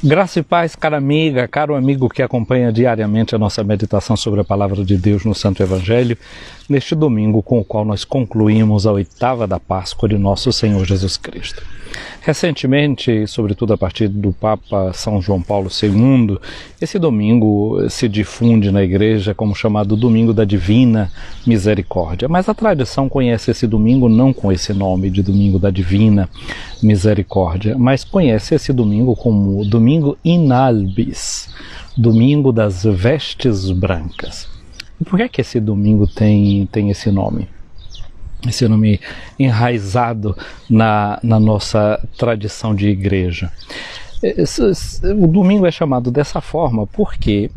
Graça e paz, cara amiga, caro amigo que acompanha diariamente a nossa meditação sobre a Palavra de Deus no Santo Evangelho, neste domingo com o qual nós concluímos a oitava da Páscoa de nosso Senhor Jesus Cristo. Recentemente, sobretudo a partir do Papa São João Paulo II, esse domingo se difunde na igreja como chamado Domingo da Divina Misericórdia. Mas a tradição conhece esse domingo não com esse nome de Domingo da Divina Misericórdia, mas conhece esse domingo como Domingo in albis, Domingo das Vestes Brancas. E por que esse domingo tem esse nome? Esse nome enraizado na nossa tradição de igreja. O domingo é chamado dessa forma porque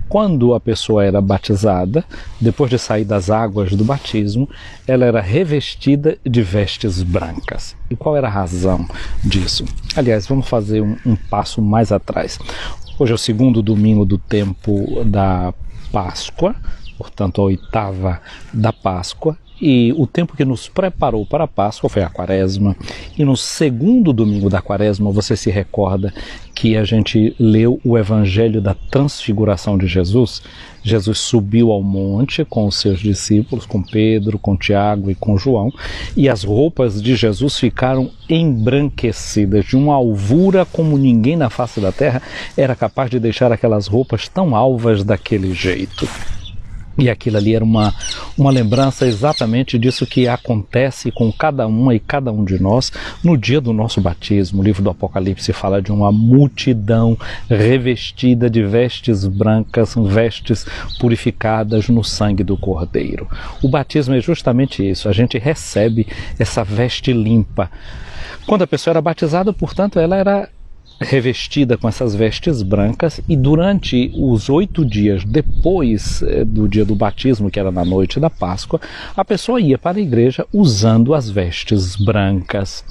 quando a pessoa era batizada, depois de sair das águas do batismo, ela era revestida de vestes brancas. E qual era a razão disso? Aliás, vamos fazer um passo mais atrás. Hoje é o segundo domingo do tempo da Páscoa, portanto a oitava da Páscoa. E o tempo que nos preparou para a Páscoa foi a Quaresma. E no segundo domingo da Quaresma, você se recorda que a gente leu o Evangelho da Transfiguração de Jesus? Jesus subiu ao monte com os seus discípulos, com Pedro, com Tiago e com João, e as roupas de Jesus ficaram embranquecidas, de uma alvura como ninguém na face da terra era capaz de deixar aquelas roupas tão alvas daquele jeito. E aquilo ali era uma lembrança exatamente disso que acontece com cada uma e cada um de nós no dia do nosso batismo. O livro do Apocalipse fala de uma multidão revestida de vestes brancas, vestes purificadas no sangue do Cordeiro. O batismo é justamente isso, a gente recebe essa veste limpa. Quando a pessoa era batizada, portanto, ela era revestida com essas vestes brancas, e durante os 8 dias depois do dia do batismo, que era na noite da Páscoa, a pessoa ia para a igreja usando as vestes brancas.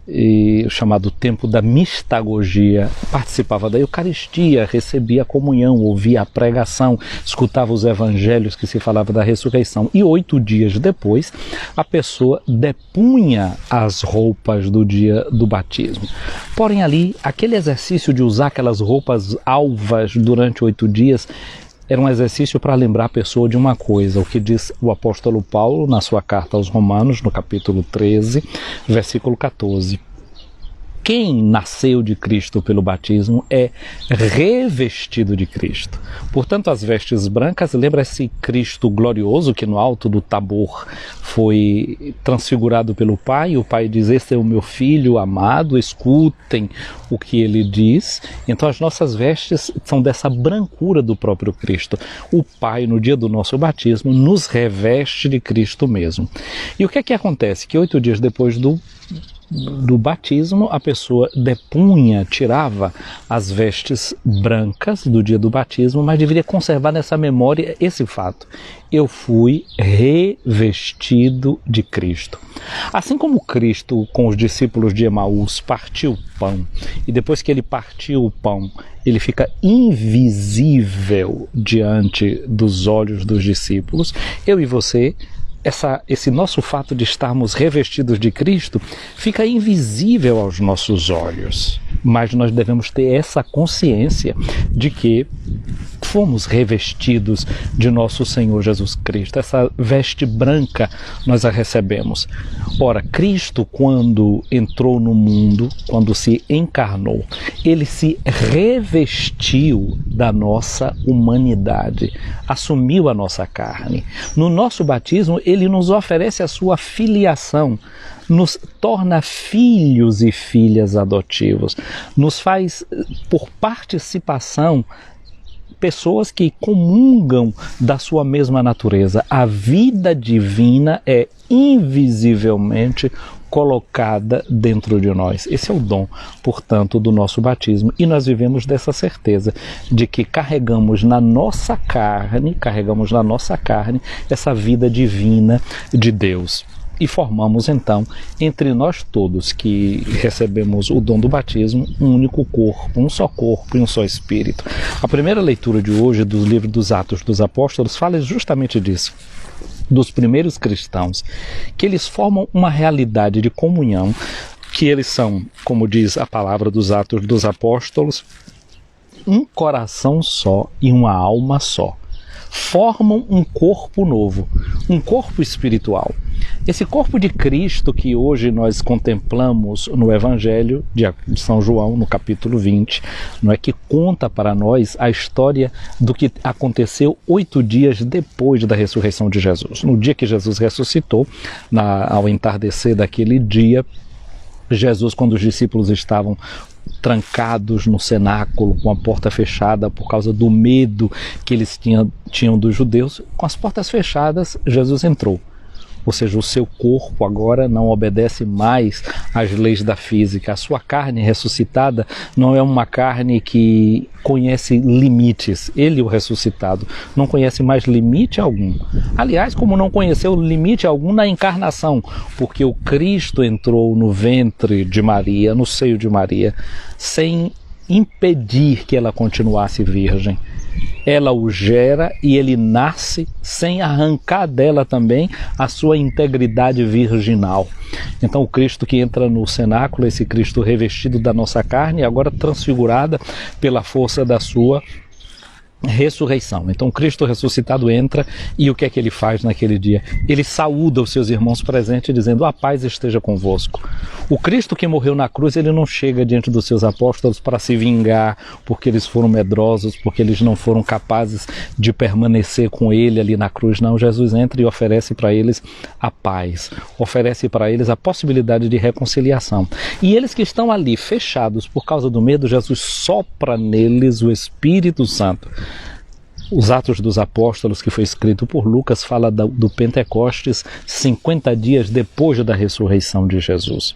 E o chamado tempo da mistagogia, participava da Eucaristia, recebia a comunhão, ouvia a pregação, escutava os evangelhos que se falava da ressurreição, e 8 dias depois a pessoa depunha as roupas do dia do batismo. Porém ali, aquele exercício de usar aquelas roupas alvas durante 8 dias era um exercício para lembrar a pessoa de uma coisa, o que diz o apóstolo Paulo na sua carta aos Romanos, no capítulo 13, versículo 14. Quem nasceu de Cristo pelo batismo é revestido de Cristo. Portanto, as vestes brancas lembram esse Cristo glorioso que no alto do Tabor foi transfigurado pelo Pai. O Pai diz: "Este é o meu Filho amado, escutem o que ele diz". Então as nossas vestes são dessa brancura do próprio Cristo. O Pai, no dia do nosso batismo, nos reveste de Cristo mesmo. E o que é que acontece? Que 8 dias depois do batismo, a pessoa depunha, tirava as vestes brancas do dia do batismo, mas deveria conservar nessa memória esse fato: eu fui revestido de Cristo. Assim como Cristo, com os discípulos de Emaús, partiu o pão, e depois que ele partiu o pão, ele fica invisível diante dos olhos dos discípulos, eu e você, esse nosso fato de estarmos revestidos de Cristo fica invisível aos nossos olhos, mas nós devemos ter essa consciência de que fomos revestidos de nosso Senhor Jesus Cristo. Essa veste branca nós a recebemos. Ora, Cristo, quando entrou no mundo, quando se encarnou, ele se revestiu da nossa humanidade, assumiu a nossa carne. No nosso batismo, ele nos oferece a sua filiação, nos torna filhos e filhas adotivos, nos faz, por participação, pessoas que comungam da sua mesma natureza. A vida divina é invisivelmente colocada dentro de nós. Esse é o dom, portanto, do nosso batismo, e nós vivemos dessa certeza de que carregamos na nossa carne essa vida divina de Deus. E formamos então, entre nós todos que recebemos o dom do batismo, um único corpo e um só espírito. A primeira leitura de hoje do livro dos Atos dos Apóstolos fala justamente disso, dos primeiros cristãos, que eles formam uma realidade de comunhão que eles são, como diz a palavra dos Atos dos Apóstolos, um coração só e uma alma só. Formam um corpo novo, um corpo espiritual. Esse corpo de Cristo que hoje nós contemplamos no Evangelho de São João, no capítulo 20, não é, que conta para nós a história do que aconteceu 8 dias depois da ressurreição de Jesus. No dia que Jesus ressuscitou, ao entardecer daquele dia, Jesus, quando os discípulos estavam trancados no cenáculo, com a porta fechada por causa do medo que eles tinham dos judeus, com as portas fechadas, Jesus entrou. Ou seja, o seu corpo agora não obedece mais às leis da física. A sua carne ressuscitada não é uma carne que conhece limites. Ele, o ressuscitado, não conhece mais limite algum. Aliás, como não conheceu limite algum na encarnação, porque o Cristo entrou no ventre de Maria, no seio de Maria, sem impedir que ela continuasse virgem. Ela o gera e ele nasce sem arrancar dela também a sua integridade virginal. Então o Cristo que entra no cenáculo, esse Cristo revestido da nossa carne, agora transfigurada pela força da sua ressurreição. Então Cristo ressuscitado entra e o que é que ele faz naquele dia? Ele saúda os seus irmãos presentes dizendo: a paz esteja convosco. O Cristo que morreu na cruz, ele não chega diante dos seus apóstolos para se vingar porque eles foram medrosos, porque eles não foram capazes de permanecer com ele ali na cruz. Não, Jesus entra e oferece para eles a paz, oferece para eles a possibilidade de reconciliação. E eles que estão ali fechados por causa do medo, Jesus sopra neles o Espírito Santo. Os Atos dos Apóstolos, que foi escrito por Lucas, fala do Pentecostes 50 dias depois da ressurreição de Jesus.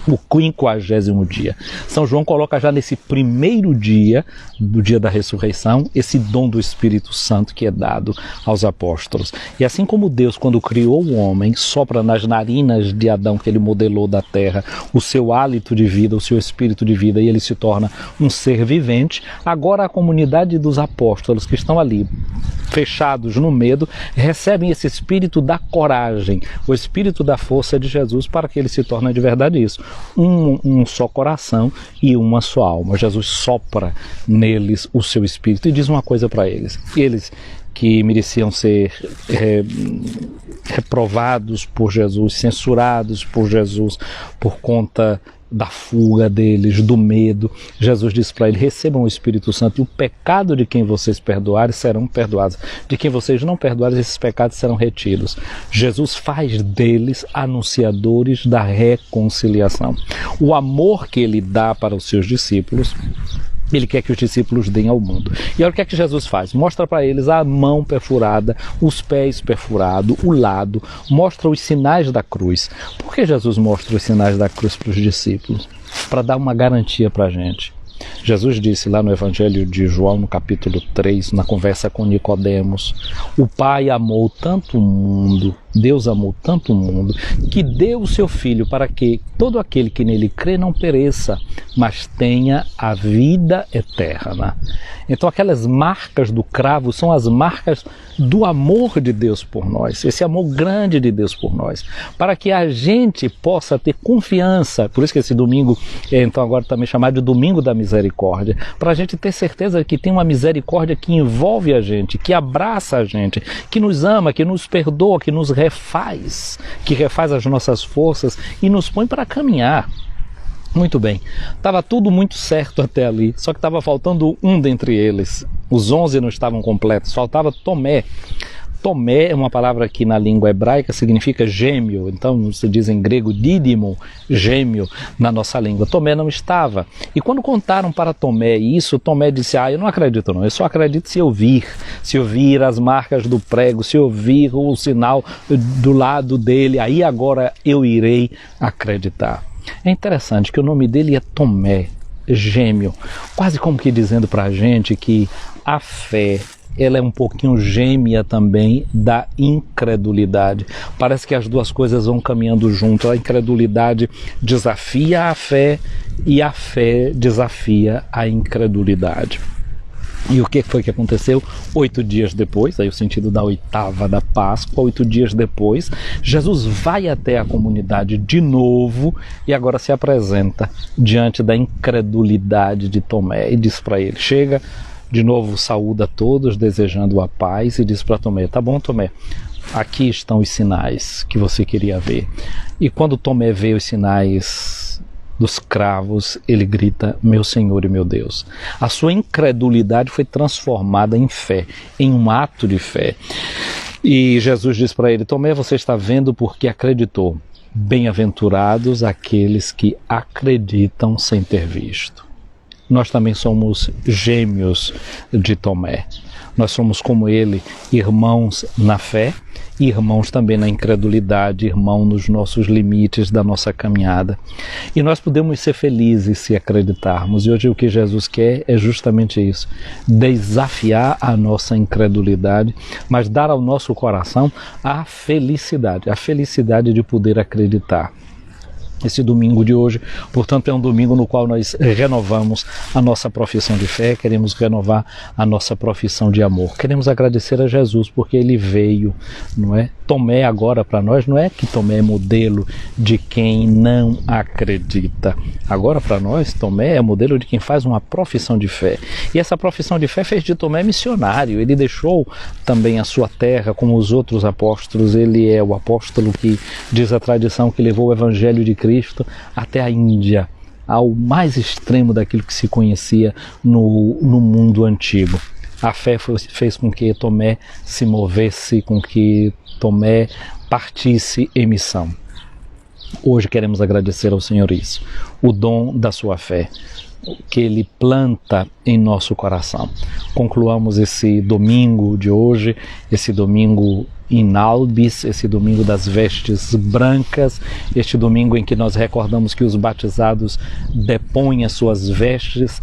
O 50º dia. São João coloca já nesse primeiro dia, do dia da ressurreição, esse dom do Espírito Santo que é dado aos apóstolos. E assim como Deus, quando criou o homem, sopra nas narinas de Adão, que ele modelou da terra, o seu hálito de vida, o seu espírito de vida, e ele se torna um ser vivente, agora a comunidade dos apóstolos que estão ali, fechados no medo, recebem esse espírito da coragem, o espírito da força de Jesus, para que ele se torne de verdade isso. Um só coração e uma só alma. Jesus sopra neles o seu espírito e diz uma coisa para eles. Eles que mereciam ser reprovados por Jesus, censurados por Jesus por conta da fuga deles, do medo, Jesus disse para ele: recebam o Espírito Santo e o pecado de quem vocês perdoarem serão perdoados. De quem vocês não perdoarem, esses pecados serão retidos. Jesus faz deles anunciadores da reconciliação. O amor que ele dá para os seus discípulos, ele quer que os discípulos deem ao mundo. E olha o que é que Jesus faz. Mostra para eles a mão perfurada, os pés perfurados, o lado. Mostra os sinais da cruz. Por que Jesus mostra os sinais da cruz para os discípulos? Para dar uma garantia para a gente. Jesus disse lá no Evangelho de João, no capítulo 3, na conversa com Nicodemos: o Pai amou tanto o mundo, Deus amou tanto o mundo, que deu o seu Filho para que todo aquele que nele crê não pereça, mas tenha a vida eterna. Então aquelas marcas do cravo são as marcas do amor de Deus por nós, esse amor grande de Deus por nós, para que a gente possa ter confiança. Por isso que esse domingo, então agora também chamado de Domingo da Misericórdia, para a gente ter certeza que tem uma misericórdia que envolve a gente, que abraça a gente, que nos ama, que nos perdoa, que nos refaz, que refaz as nossas forças e nos põe para caminhar. Muito bem, estava tudo muito certo até ali, só que estava faltando um dentre eles. Os 11 não estavam completos, faltava Tomé. Tomé é uma palavra que na língua hebraica significa gêmeo, então se diz em grego dídimo, gêmeo, na nossa língua. Tomé não estava. E quando contaram para Tomé isso, Tomé disse: eu não acredito não, eu só acredito se eu vir as marcas do prego, se eu vir o sinal do lado dele, aí agora eu irei acreditar. É interessante que o nome dele é Tomé, gêmeo, quase como que dizendo para a gente que a fé, ela é um pouquinho gêmea também da incredulidade. Parece que as duas coisas vão caminhando junto. A incredulidade desafia a fé e a fé desafia a incredulidade. E o que foi que aconteceu? 8 dias depois, aí o sentido da oitava da Páscoa, 8 dias depois, Jesus vai até a comunidade de novo e agora se apresenta diante da incredulidade de Tomé e diz para ele, chega, de novo saúda a todos desejando a paz e diz para Tomé, tá bom Tomé, aqui estão os sinais que você queria ver. E quando Tomé vê os sinais dos cravos, ele grita, meu Senhor e meu Deus. A sua incredulidade foi transformada em fé, em um ato de fé. E Jesus diz para ele, Tomé, você está vendo porque acreditou. Bem-aventurados aqueles que acreditam sem ter visto. Nós também somos gêmeos de Tomé. Nós somos como ele, irmãos na fé, e irmãos também na incredulidade, irmão nos nossos limites da nossa caminhada. E nós podemos ser felizes se acreditarmos. E hoje o que Jesus quer é justamente isso, desafiar a nossa incredulidade, mas dar ao nosso coração a felicidade de poder acreditar. Esse domingo de hoje, portanto, é um domingo no qual nós renovamos a nossa profissão de fé, queremos renovar a nossa profissão de amor. Queremos agradecer a Jesus porque ele veio, não é? Tomé agora para nós, não é que Tomé é modelo de quem não acredita. Agora para nós, Tomé é modelo de quem faz uma profissão de fé. E essa profissão de fé fez de Tomé missionário. Ele deixou também a sua terra como os outros apóstolos. Ele é o apóstolo que, diz a tradição, que levou o evangelho de Cristo até a Índia, ao mais extremo daquilo que se conhecia no mundo antigo. A fé fez com que Tomé se movesse, com que Tomé partisse em missão. Hoje queremos agradecer ao Senhor isso, o dom da sua fé, que Ele planta em nosso coração. Concluamos esse domingo de hoje, esse domingo in albis, esse domingo das vestes brancas, este domingo em que nós recordamos que os batizados depõem as suas vestes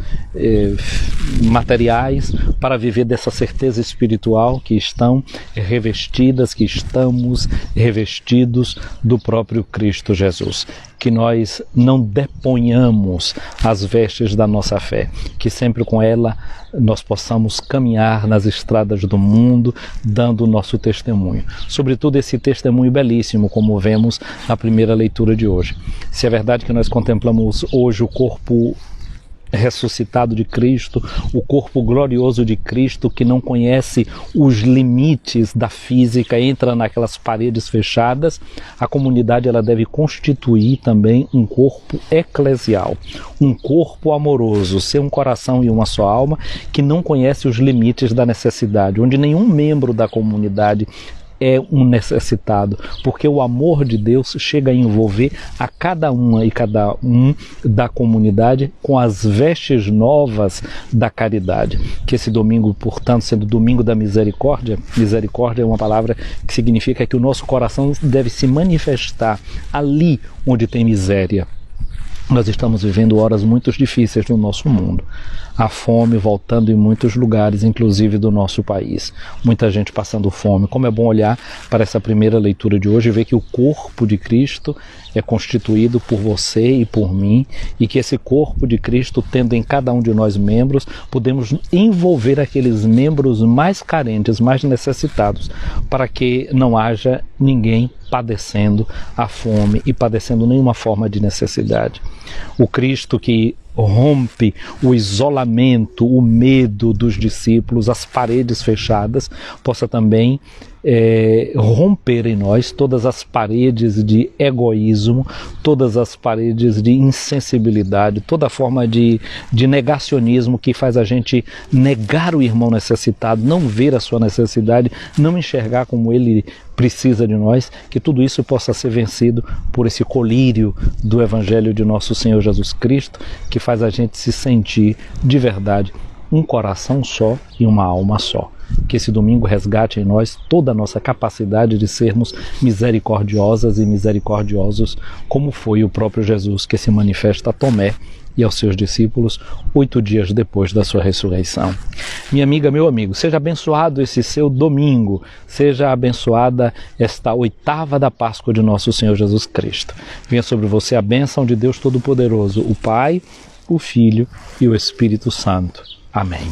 materiais para viver dessa certeza espiritual que estão revestidas, que estamos revestidos do próprio Cristo Jesus. Que nós não deponhamos as vestes da nossa fé, que sempre com ela nós possamos caminhar nas estradas do mundo, dando o nosso testemunho. Sobretudo esse testemunho belíssimo, como vemos na primeira leitura de hoje. Se é verdade que nós contemplamos hoje o corpo ressuscitado de Cristo, o corpo glorioso de Cristo que não conhece os limites da física, entra naquelas paredes fechadas, a comunidade ela deve constituir também um corpo eclesial, um corpo amoroso, ser um coração e uma só alma que não conhece os limites da necessidade, onde nenhum membro da comunidade é um necessitado, porque o amor de Deus chega a envolver a cada uma e cada um da comunidade com as vestes novas da caridade. Que esse domingo, portanto, sendo domingo da misericórdia, misericórdia é uma palavra que significa que o nosso coração deve se manifestar ali onde tem miséria. Nós estamos vivendo horas muito difíceis no nosso mundo. A fome voltando em muitos lugares, inclusive do nosso país. Muita gente passando fome. Como é bom olhar para essa primeira leitura de hoje e ver que o corpo de Cristo é constituído por você e por mim, e que esse corpo de Cristo, tendo em cada um de nós membros, podemos envolver aqueles membros mais carentes, mais necessitados, para que não haja ninguém padecendo a fome e padecendo nenhuma forma de necessidade. O Cristo que rompe o isolamento, o medo dos discípulos, as paredes fechadas, possa também romper em nós todas as paredes de egoísmo, todas as paredes de insensibilidade, toda forma de negacionismo que faz a gente negar o irmão necessitado, não ver a sua necessidade, não enxergar como ele precisa de nós, que tudo isso possa ser vencido por esse colírio do Evangelho de nosso Senhor Jesus Cristo, que faz a gente se sentir de verdade um coração só e uma alma só. Que esse domingo resgate em nós toda a nossa capacidade de sermos misericordiosas e misericordiosos, como foi o próprio Jesus que se manifesta a Tomé e aos seus discípulos 8 dias depois da sua ressurreição. Minha amiga, meu amigo, seja abençoado esse seu domingo, seja abençoada esta oitava da Páscoa de nosso Senhor Jesus Cristo. Venha sobre você a bênção de Deus Todo-Poderoso, o Pai, o Filho e o Espírito Santo. Amém.